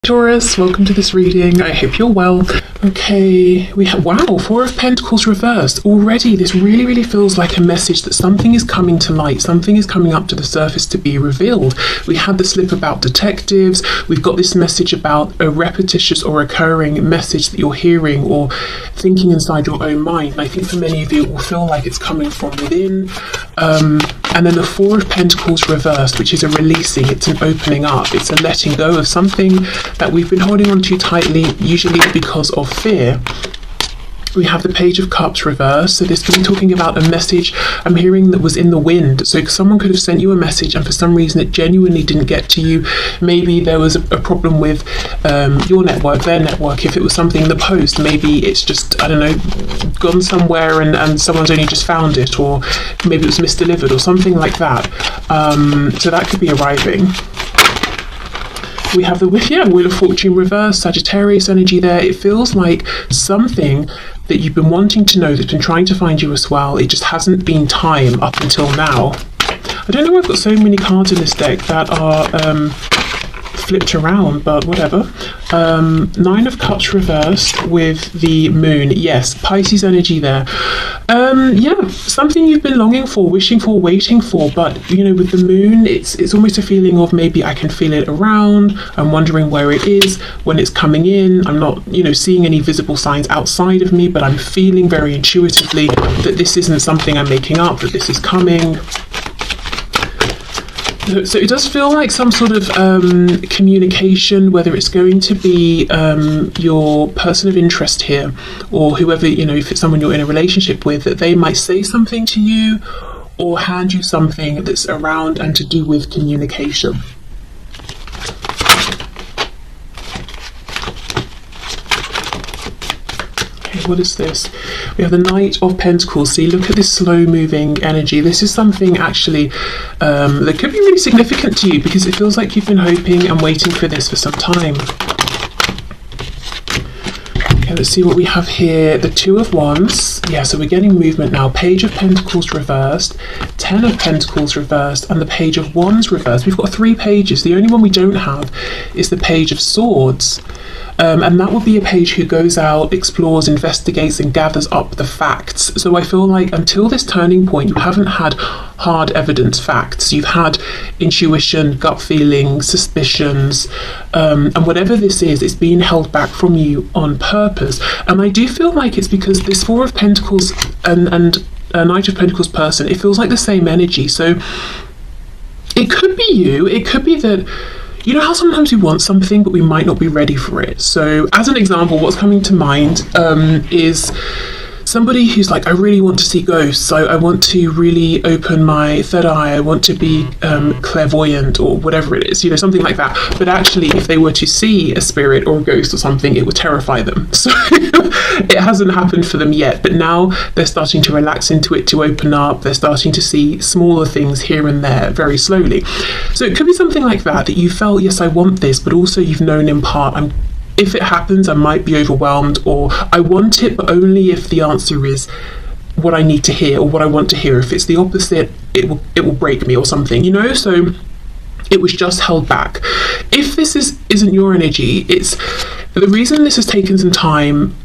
Taurus, welcome to this reading. I hope you're well. Okay, we have, wow, Four of Pentacles reversed. Already, this really feels like a message that something is coming to light, something is coming up to the surface to be revealed. We had the slip about detectives, we've got this message about a repetitious or recurring message that you're hearing or thinking inside your own mind. And I think for many of you, it will feel like it's coming from within. And then the Four of Pentacles reversed, which is a releasing, it's an opening up, it's a letting go of something that we've been holding on to tightly, usually because of fear. We have the Page of Cups reversed, so this could be talking about a message I'm hearing that was in the wind. So someone could have sent you a message and for some reason it genuinely didn't get to you. Maybe there was a problem with your network, their network. If it was something in the post, maybe it's just, I don't know, gone somewhere and someone's only just found it, or maybe it was misdelivered or something like that. So that could be arriving. We have the Wheel of Fortune reversed, Sagittarius energy there. It feels like something that you've been wanting to know, that's been trying to find you as well. It just hasn't been time up until now. I don't know why I've got so many cards in this deck that are flipped around, but whatever. Nine of Cups reversed with the Moon. Yes, Pisces energy there. Yeah, something you've been longing for, wishing for, waiting for, but you know, with the Moon, it's almost a feeling of maybe I can feel it around. I'm wondering where it is when it's coming in. I'm not, you know, seeing any visible signs outside of me, but I'm feeling very intuitively that this isn't something I'm making up, that this is coming. So it does feel like some sort of communication, whether it's going to be your person of interest here, or whoever, you know, if it's someone you're in a relationship with, that they might say something to you or hand you something that's around and to do with communication. What is this? We have the Knight of Pentacles. See, look at this slow moving energy. This is something actually that could be really significant to you, because it feels like you've been hoping and waiting for this for some time. Okay, let's see what we have here. The Two of Wands. Yeah, so we're getting movement now. Page of Pentacles reversed, Ten of Pentacles reversed, and the Page of Wands reversed. We've got 3 pages. The only one we don't have is the Page of Swords. And that would be a page who goes out, explores, investigates, and gathers up the facts. So I feel like until this turning point, you haven't had hard evidence facts. You've had intuition, gut feelings, suspicions, and whatever this is, it's being held back from you on purpose. And I do feel like it's because this Four of Pentacles and a Knight of Pentacles person, it feels like the same energy. So it could be you, it could be that, you know how sometimes we want something but we might not be ready for it. So as an example, what's coming to mind is somebody who's like, I really want to see ghosts, I want to really open my third eye, I want to be clairvoyant or whatever it is, you know, something like that. But actually, if they were to see a spirit or a ghost or something, it would terrify them. So it hasn't happened for them yet, but now they're starting to relax into it, to open up. They're starting to see smaller things here and there very slowly. So it could be something like that, that you felt, yes, I want this, but also you've known in part, if it happens, I might be overwhelmed, or I want it, but only if the answer is what I need to hear or what I want to hear. If it's the opposite, it will break me or something, you know? So it was just held back. If this isn't your energy, it's the reason this has taken some time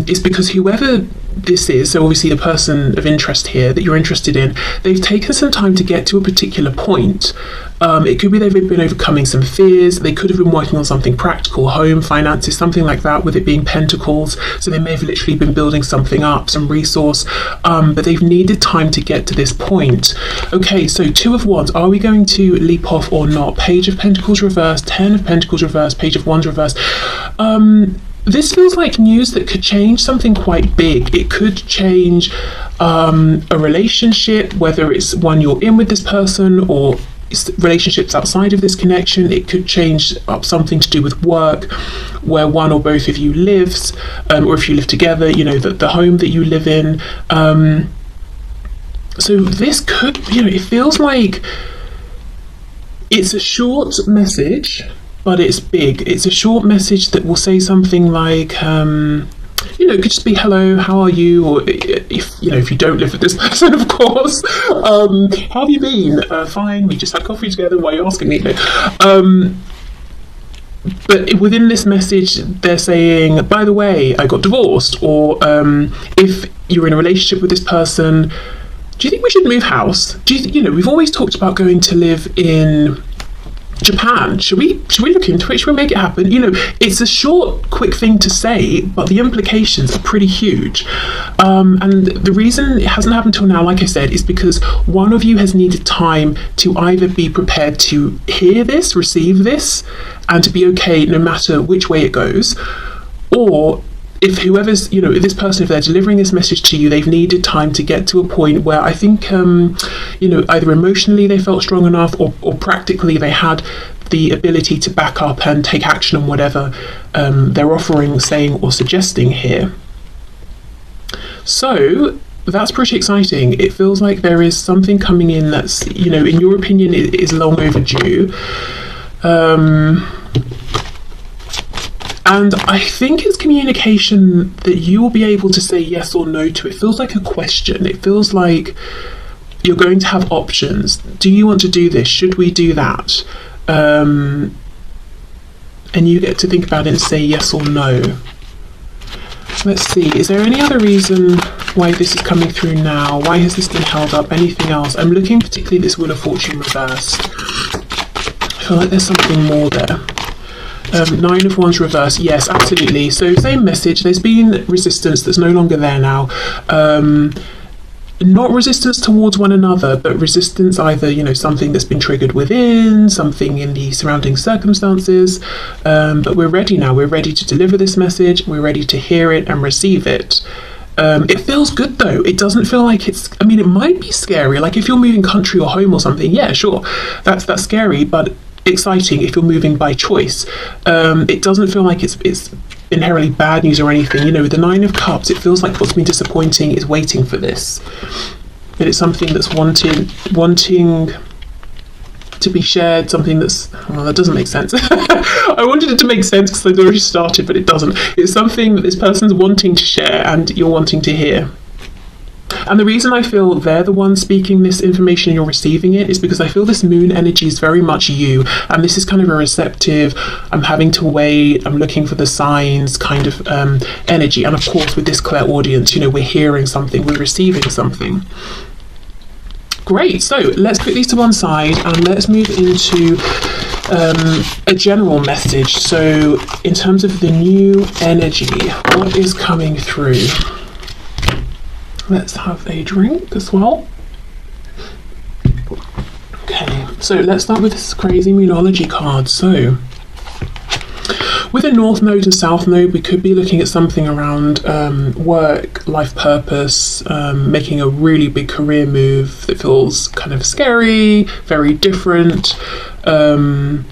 is because whoever this is, so obviously the person of interest here that you're interested in, they've taken some time to get to a particular point. It could be they've been overcoming some fears. They could have been working on something practical, home, finances, something like that, with it being Pentacles. So they may have literally been building something up, some resource, but they've needed time to get to this point. Okay, so Two of Wands, are we going to leap off or not? Page of Pentacles reversed, Ten of Pentacles reversed, Page of Wands reversed. This feels like news that could change something quite big. It could change a relationship, whether it's one you're in with this person or relationships outside of this connection. It could change up something to do with work, where one or both of you lives, or if you live together, you know, the home that you live in. So this could, you know, it feels like it's a short message, but it's big. It's a short message that will say something like, you know, it could just be, hello, how are you? Or if, you know, if you don't live with this person, of course, how have you been? Fine, we just had coffee together, why are you asking me? but within this message, they're saying, by the way, I got divorced, or if you're in a relationship with this person, do you think we should move house? We've always talked about going to live in Japan. Should we look into it? Should we make it happen? It's a short, quick thing to say, but the implications are pretty huge. And the reason it hasn't happened till now, like I said, is because one of you has needed time to either be prepared to hear this, receive this, and to be okay no matter which way it goes, or if whoever's, if this person, if they're delivering this message to you, they've needed time to get to a point where I think, either emotionally they felt strong enough, or practically they had the ability to back up and take action on whatever they're offering, saying, or suggesting here. So that's pretty exciting. It feels like there is something coming in that's, in your opinion, is long overdue. And I think it's communication that you will be able to say yes or no to. It feels like a question. It feels like you're going to have options. Do you want to do this? Should we do that? And you get to think about it and say yes or no. Let's see, is there any other reason why this is coming through now? Why has this been held up? Anything else? I'm looking particularly at this Wheel of Fortune reversed. I feel like there's something more there. 9 of Wands reverse, yes, absolutely. So same message, there's been resistance that's no longer there now. Not resistance towards one another, but resistance either, something that's been triggered within, something in the surrounding circumstances. But we're ready now. We're ready to deliver this message. We're ready to hear it and receive it. It feels good though. It doesn't feel like it might be scary. Like if you're moving country or home or something, yeah, sure, that's scary, but exciting if you're moving by choice. It doesn't feel like it's inherently bad news or anything. The 9 of Cups, it feels like what's been disappointing is waiting for this. But it's something that's wanting to be shared, something that's, that doesn't make sense. I wanted it to make sense because I'd already started, but it doesn't. It's something that this person's wanting to share and you're wanting to hear. And the reason I feel they're the ones speaking this information and you're receiving it is because I feel this moon energy is very much you, and this is kind of a receptive, I'm having to wait, I'm looking for the signs kind of energy. And of course with this clairaudience, we're hearing something, we're receiving something. Great, so let's put these to one side and let's move into a general message. So in terms of the new energy, what is coming through? Let's have a drink as well. Okay, so let's start with this crazy Moonology card. So with a North Node and South Node, we could be looking at something around work, life purpose, making a really big career move that feels kind of scary, very different to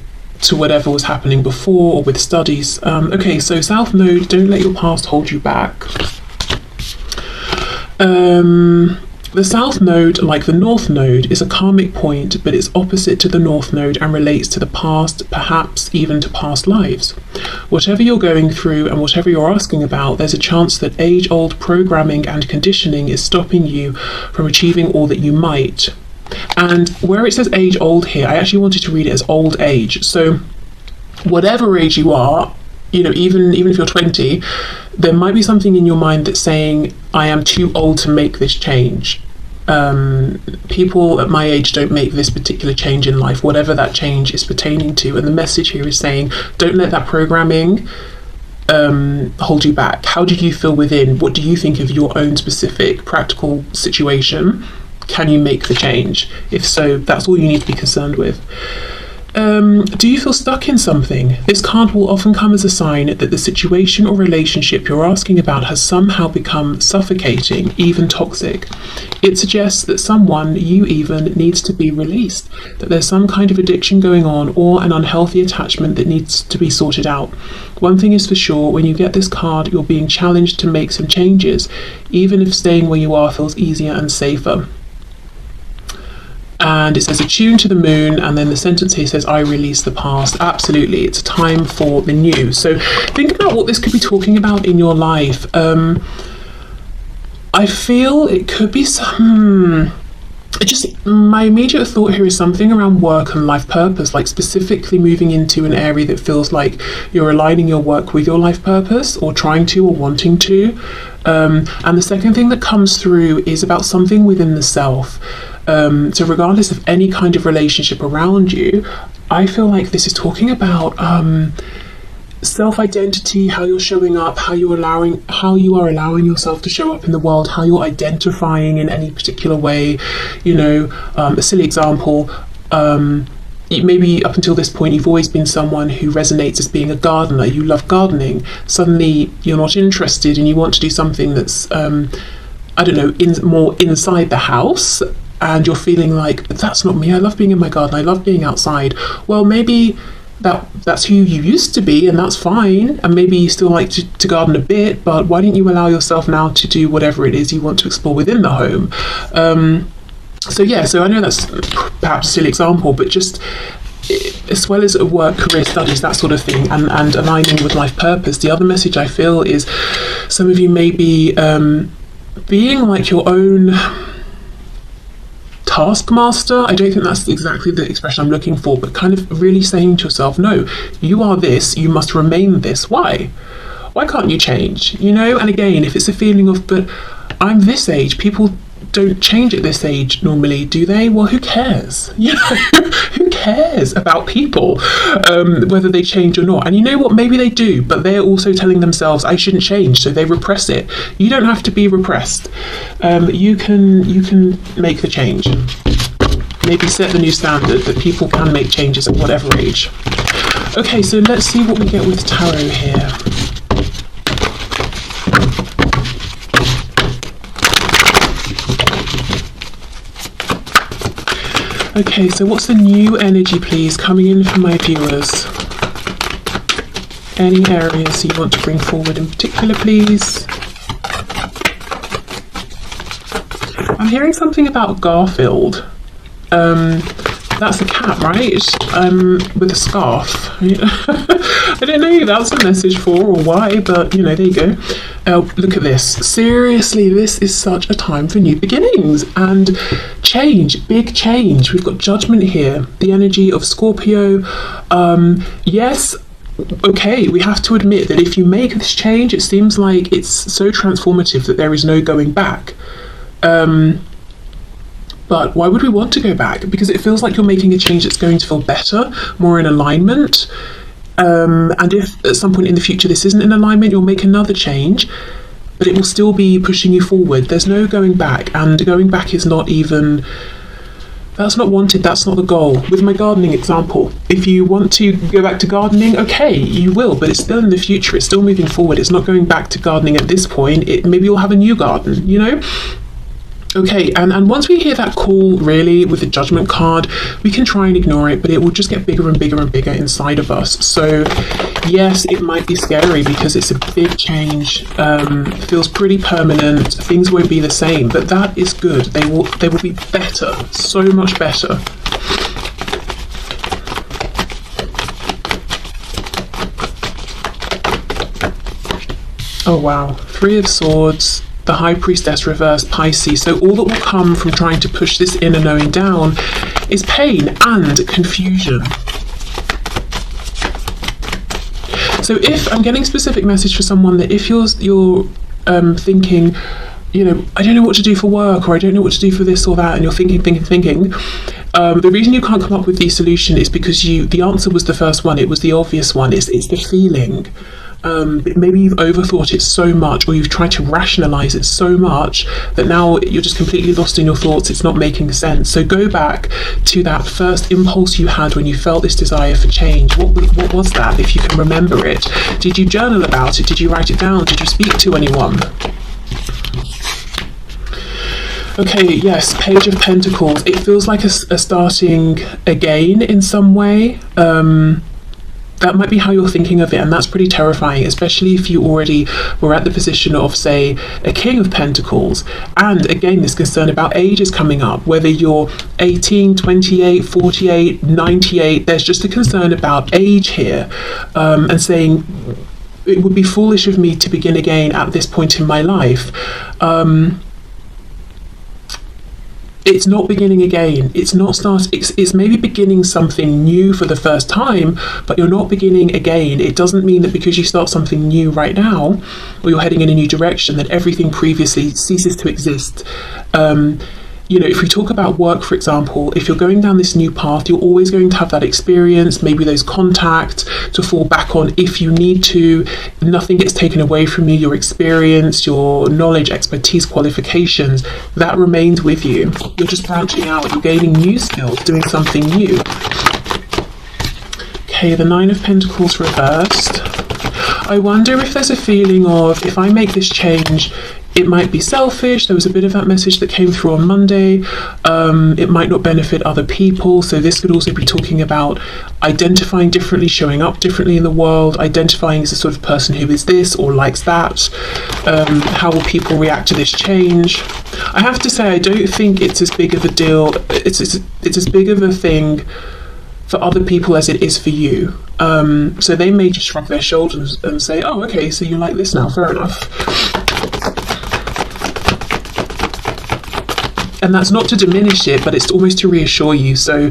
whatever was happening before or with studies. Okay, so South Node, don't let your past hold you back. The South Node, like the North Node, is a karmic point, but it's opposite to the North Node and relates to the past, perhaps even to past lives. Whatever you're going through and whatever you're asking about, there's a chance that age-old programming and conditioning is stopping you from achieving all that you might. And where it says age-old here, I actually wanted to read it as old age. So whatever age you are, even if you're 20, there might be something in your mind that's saying, I am too old to make this change. People at my age don't make this particular change in life, whatever that change is pertaining to. And the message here is saying, don't let that programming hold you back. How do you feel within? What do you think of your own specific practical situation? Can you make the change? If so, that's all you need to be concerned with. Do you feel stuck in something? This card will often come as a sign that the situation or relationship you're asking about has somehow become suffocating, even toxic. It suggests that someone, you even, needs to be released, that there's some kind of addiction going on or an unhealthy attachment that needs to be sorted out. One thing is for sure, when you get this card, you're being challenged to make some changes, even if staying where you are feels easier and safer. And it says attune to the moon, and then the sentence here says I release the past. Absolutely, it's a time for the new. So think about what this could be talking about in your life. I feel it could be some My immediate thought here is something around work and life purpose, like specifically moving into an area that feels like you're aligning your work with your life purpose, or trying to, or wanting to. And the second thing that comes through is about something within the self. So regardless of any kind of relationship around you, I feel like this is talking about self-identity, how you're showing up, how you are allowing yourself to show up in the world, how you're identifying in any particular way. You know, a silly example, maybe up until this point you've always been someone who resonates as being a gardener. You love gardening. Suddenly you're not interested and you want to do something that's more inside the house, and you're feeling like, but that's not me, I love being in my garden, I love being outside. Well, maybe that's who you used to be, and that's fine, and maybe you still like to garden a bit, but why don't you allow yourself now to do whatever it is you want to explore within the home? So I know that's perhaps a silly example, but just as well as work, career, studies, that sort of thing, and aligning with life purpose, the other message I feel is some of you may be being like your own taskmaster. I don't think that's exactly the expression I'm looking for, but kind of really saying to yourself, no, you are this, you must remain this. Why can't you change? You know, and again, if it's a feeling of, but I'm this age, people don't change at this age normally, do they? Well, who cares? You know, who cares about people, whether they change or not? And you know what, maybe they do, but they're also telling themselves I shouldn't change, so they repress it. You don't have to be repressed. You can make the change. Maybe set the new standard that people can make changes at whatever age. Okay, so let's see what we get with tarot here. Okay, so what's the new energy, please, coming in for my viewers? Any areas you want to bring forward in particular, please? I'm hearing something about Garfield. That's a cat, right? With a scarf. I don't know who that's a message for or why, but you know, there you go. Look at this. Seriously, this is such a time for new beginnings and change, big change. We've got judgment here, the energy of Scorpio. Yes, okay, we have to admit that if you make this change, it seems like it's so transformative that there is no going back. But why would we want to go back? Because it feels like you're making a change that's going to feel better, more in alignment. And if at some point in the future this isn't in alignment, you'll make another change, but it will still be pushing you forward. There's no going back, and going back is not even, that's not wanted, that's not the goal. With my gardening example, if you want to go back to gardening, okay, you will, but it's still in the future, it's still moving forward, it's not going back to gardening at this point. Maybe you'll have a new garden, you know? Okay, and once we hear that call, really, with the judgment card, we can try and ignore it, but it will just get bigger and bigger and bigger inside of us. So yes, it might be scary because it's a big change, feels pretty permanent, things won't be the same, but that is good. They will be better, so much better. Oh wow, Three of Swords, the High Priestess reverse, Pisces. So all that will come from trying to push this inner knowing down is pain and confusion. So if I'm getting a specific message for someone, that if you're thinking, you know, I don't know what to do for work, or I don't know what to do for this or that, and you're thinking, the reason you can't come up with the solution is because the answer was the first one, it was the obvious one, it's the feeling. Maybe you've overthought it so much, or you've tried to rationalize it so much that now you're just completely lost in your thoughts, it's not making sense. So go back to that first impulse you had when you felt this desire for change. What was that, if you can remember it? Did you journal about it? Did you write it down? Did you speak to anyone? Okay, yes, Page of Pentacles. It feels like a starting again in some way. That might be how you're thinking of it, and that's pretty terrifying, especially if you already were at the position of, say, a King of Pentacles. And again, this concern about age is coming up, whether you're 18, 28, 48, 98, there's just a concern about age here, and saying, it would be foolish of me to begin again at this point in my life. it's not beginning again. It's not it's maybe beginning something new for the first time, but you're not beginning again. It doesn't mean that because you start something new right now, or you're heading in a new direction, that everything previously ceases to exist. If we talk about work, for example, if you're going down this new path, you're always going to have that experience, maybe those contacts to fall back on if you need to. Nothing gets taken away from you. Your experience, your knowledge, expertise, qualifications, that remains with you. You're just branching out, you're gaining new skills, doing something new. Okay, the Nine of Pentacles reversed. I wonder if there's a feeling of, if I make this change, it might be selfish. There was a bit of that message that came through on Monday. It might not benefit other people. So this could also be talking about identifying differently, showing up differently in the world, identifying as a sort of person who is this or likes that. How will people react to this change? I have to say, I don't think it's as big of a deal. It's as big of a thing for other people as it is for you. So they may just shrug their shoulders and say, oh, okay, so you like this now, fair enough. And that's not to diminish it, but it's almost to reassure you. So,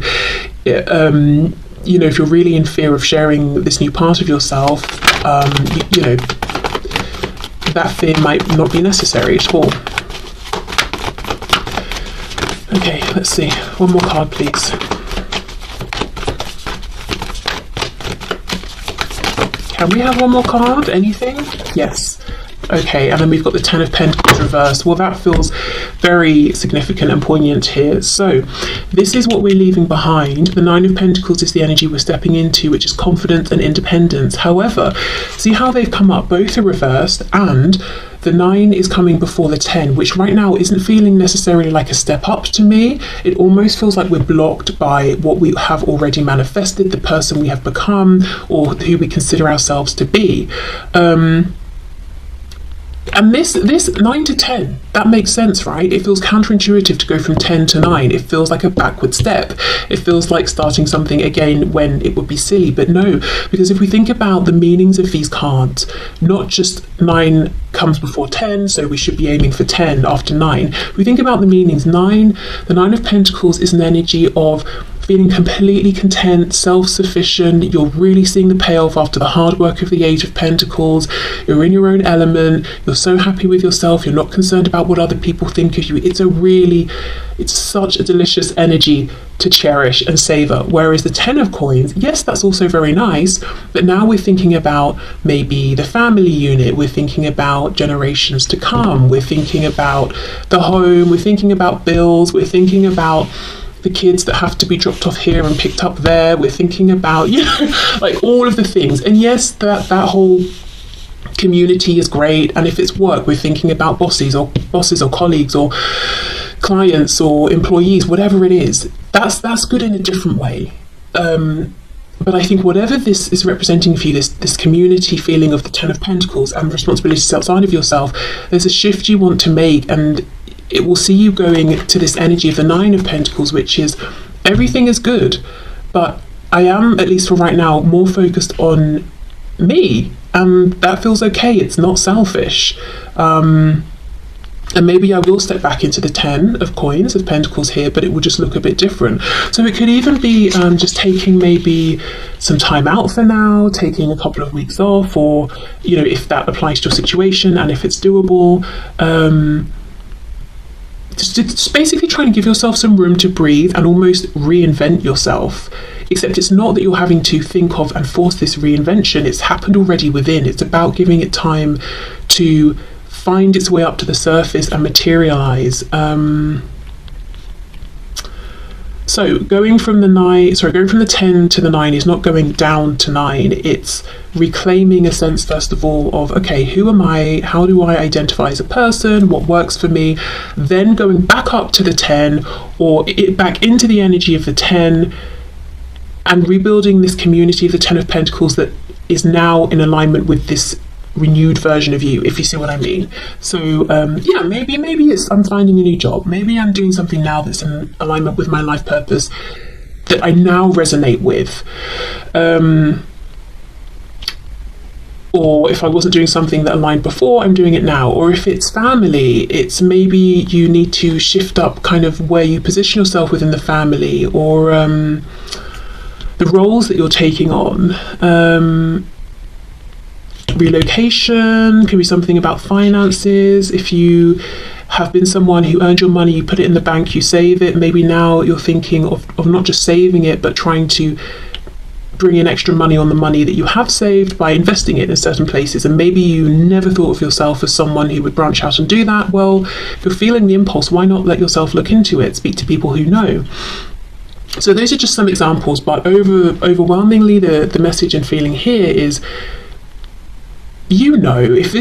if you're really in fear of sharing this new part of yourself, that fear might not be necessary at all. Okay, let's see. One more card, please. Can we have one more card? Anything? Yes. Okay, and then we've got the Ten of Pentacles reversed. Well, that feels very significant and poignant here. So this is what we're leaving behind. The Nine of Pentacles is the energy we're stepping into, which is confidence and independence. However, see how they've come up? Both are reversed, and the 9 is coming before the 10, which right now isn't feeling necessarily like a step up to me. It almost feels like we're blocked by what we have already manifested, the person we have become, or who we consider ourselves to be. And this 9 to 10, that makes sense, right? It feels counterintuitive to go from 10 to 9. It feels like a backward step. It feels like starting something again when it would be silly. But no, because if we think about the meanings of these cards, not just 9 comes before 10, so we should be aiming for 10 after 9. If we think about the meanings, the 9 of Pentacles is an energy of feeling completely content, self-sufficient. You're really seeing the payoff after the hard work of the Eight of Pentacles. You're in your own element. You're so happy with yourself. You're not concerned about what other people think of you. It's such a delicious energy to cherish and savor. Whereas the 10 of Coins, yes, that's also very nice, but now we're thinking about maybe the family unit. We're thinking about generations to come. We're thinking about the home. We're thinking about bills. We're thinking about the kids that have to be dropped off here and picked up there. We're thinking about, like all of the things. And yes, that whole community is great. And if it's work, we're thinking about bosses or colleagues or clients or employees, whatever it is. That's good in a different way. But I think whatever this is representing for you, this community feeling of the 10 of Pentacles and responsibilities outside of yourself, there's a shift you want to make, and it will see you going to this energy of the 9 of Pentacles, which is everything is good, but I am, at least for right now, more focused on me, and that feels okay. It's not selfish. And maybe I will step back into the 10 of Coins, of Pentacles here, but it will just look a bit different. So it could even be just taking maybe some time out for now, taking a couple of weeks off, or, if that applies to your situation and if it's doable. Just basically trying to give yourself some room to breathe and almost reinvent yourself. Except it's not that you're having to think of and force this reinvention. It's happened already within. It's about giving it time to find its way up to the surface and materialize. So going from the 10 to the 9 is not going down to 9. It's reclaiming a sense, first of all, of, okay, who am I? How do I identify as a person? What works for me? Then going back up to the 10 or back into the energy of the 10 and rebuilding this community of the 10 of Pentacles that is now in alignment with this renewed version of you, if you see what I mean. So maybe I'm finding a new job. Maybe I'm doing something now that's in alignment with my life purpose that I now resonate with. or if I wasn't doing something that aligned before, I'm doing it now. Or if it's family, it's maybe you need to shift up kind of where you position yourself within the family, or the roles that you're taking on. Relocation could be something about finances. If you have been someone who earned your money, you put it in the bank, you save it, maybe now you're thinking of not just saving it, but trying to bring in extra money on the money that you have saved by investing it in certain places. And maybe you never thought of yourself as someone who would branch out and do that. Well, if you're feeling the impulse, why not let yourself look into it, speak to people who know. So those are just some examples, but overwhelmingly the message and feeling here is, if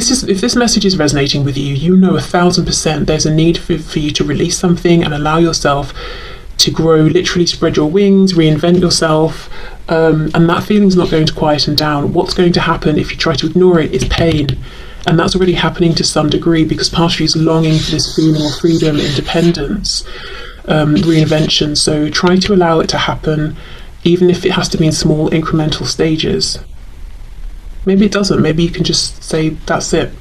this message is resonating with you, 1,000% there's a need for you to release something and allow yourself to grow, literally spread your wings, reinvent yourself, and that feeling's not going to quieten down. What's going to happen if you try to ignore it is pain, and that's already happening to some degree, because part of you is longing for this feeling of freedom, independence, reinvention. So try to allow it to happen, even if it has to be in small incremental stages. Maybe it doesn't. Maybe you can just say, that's it,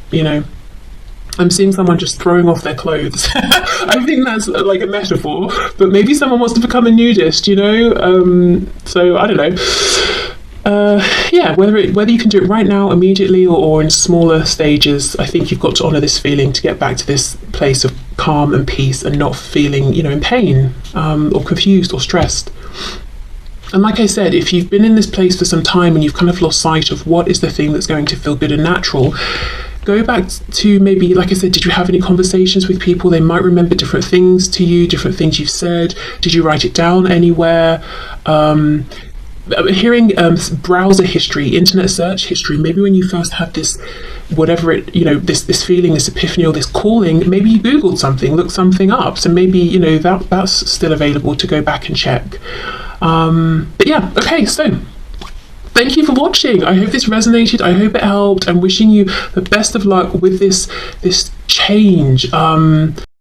I'm seeing someone just throwing off their clothes. I think that's like a metaphor, but maybe someone wants to become a nudist, so I don't know. Whether you can do it right now, immediately, or in smaller stages, I think you've got to honour this feeling to get back to this place of calm and peace and not feeling, in pain, or confused or stressed. And like I said, if you've been in this place for some time and you've kind of lost sight of what is the thing that's going to feel good and natural, go back to maybe, like I said, did you have any conversations with people? They might remember different things to you, different things you've said. Did you write it down anywhere? Hearing browser history, internet search history, maybe when you first had this, whatever it, this feeling, this epiphany or this calling, maybe you Googled something, looked something up. So maybe, that's still available to go back and check. But yeah, okay, so thank you for watching. I hope this resonated. I hope it helped. I'm wishing you the best of luck with this change.